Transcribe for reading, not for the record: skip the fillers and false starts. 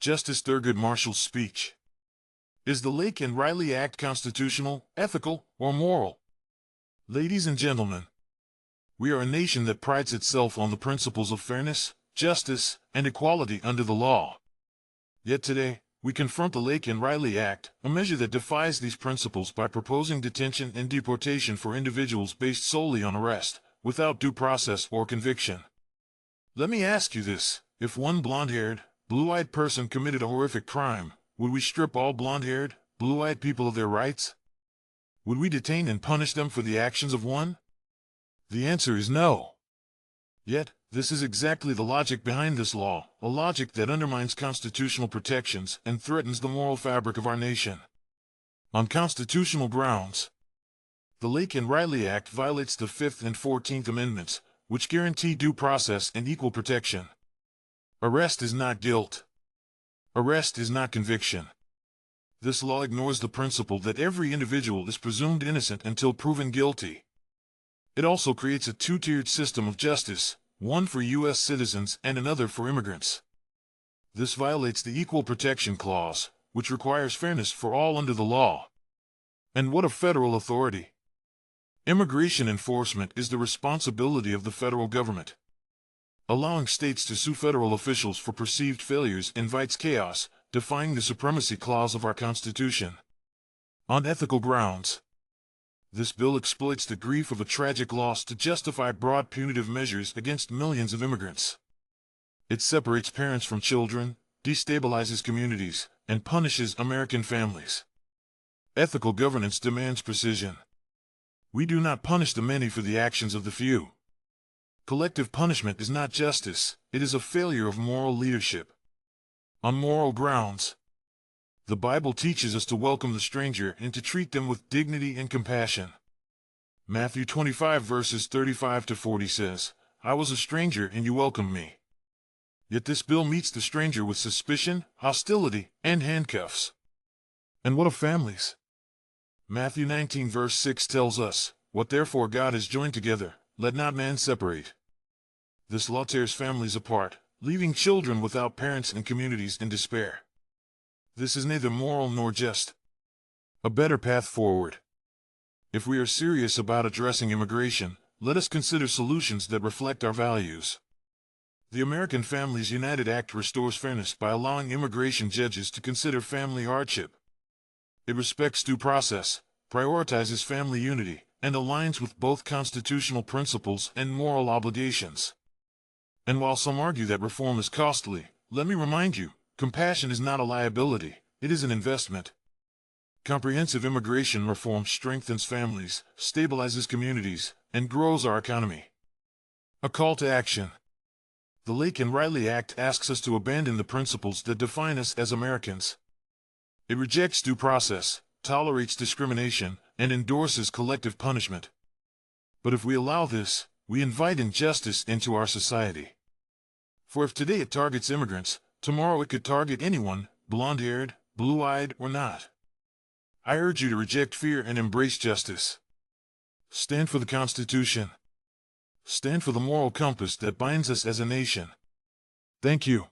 Justice Thurgood Marshall's speech. Is the Laken Riley Act constitutional, ethical, or moral? Ladies and gentlemen, we are a nation that prides itself on the principles of fairness, justice, and equality under the law. Yet today, we confront the Laken Riley Act, a measure that defies these principles by proposing detention and deportation for individuals based solely on arrest, without due process or conviction. Let me ask you this: if one blonde-haired, blue-eyed person committed a horrific crime, would we strip all blonde-haired, blue-eyed people of their rights? Would we detain and punish them for the actions of one? The answer is no. Yet, this is exactly the logic behind this law, a logic that undermines constitutional protections and threatens the moral fabric of our nation. On constitutional grounds, the Laken Riley Act violates the 5th and 14th Amendments, which guarantee due process and equal protection. Arrest is not guilt. Arrest is not conviction. This law ignores the principle that every individual is presumed innocent until proven guilty. It also creates a two-tiered system of justice, one for U.S. citizens and another for immigrants. This violates the Equal Protection Clause, which requires fairness for all under the law. And what of federal authority? Immigration enforcement is the responsibility of the federal government. Allowing states to sue federal officials for perceived failures invites chaos, defying the supremacy clause of our Constitution. On ethical grounds, this bill exploits the grief of a tragic loss to justify broad punitive measures against millions of immigrants. It separates parents from children, destabilizes communities, and punishes American families. Ethical governance demands precision. We do not punish the many for the actions of the few. Collective punishment is not justice, it is a failure of moral leadership. On moral grounds, the Bible teaches us to welcome the stranger and to treat them with dignity and compassion. Matthew 25 verses 35 to 40 says, "I was a stranger and you welcomed me." Yet this bill meets the stranger with suspicion, hostility, and handcuffs. And what of families? Matthew 19 verse 6 tells us, "What therefore God has joined together, let not man separate." This law tears families apart, leaving children without parents and communities in despair. This is neither moral nor just. A better path forward. If we are serious about addressing immigration, let us consider solutions that reflect our values. The American Families United Act restores fairness by allowing immigration judges to consider family hardship. It respects due process, prioritizes family unity, and aligns with both constitutional principles and moral obligations. And while some argue that reform is costly, let me remind you, compassion is not a liability, it is an investment. Comprehensive immigration reform strengthens families, stabilizes communities, and grows our economy. A call to action. The Laken Riley Act asks us to abandon the principles that define us as Americans. It rejects due process, tolerates discrimination, and endorses collective punishment. But if we allow this, we invite injustice into our society. For if today it targets immigrants, tomorrow it could target anyone, blonde-haired, blue-eyed, or not. I urge you to reject fear and embrace justice. Stand for the Constitution. Stand for the moral compass that binds us as a nation. Thank you.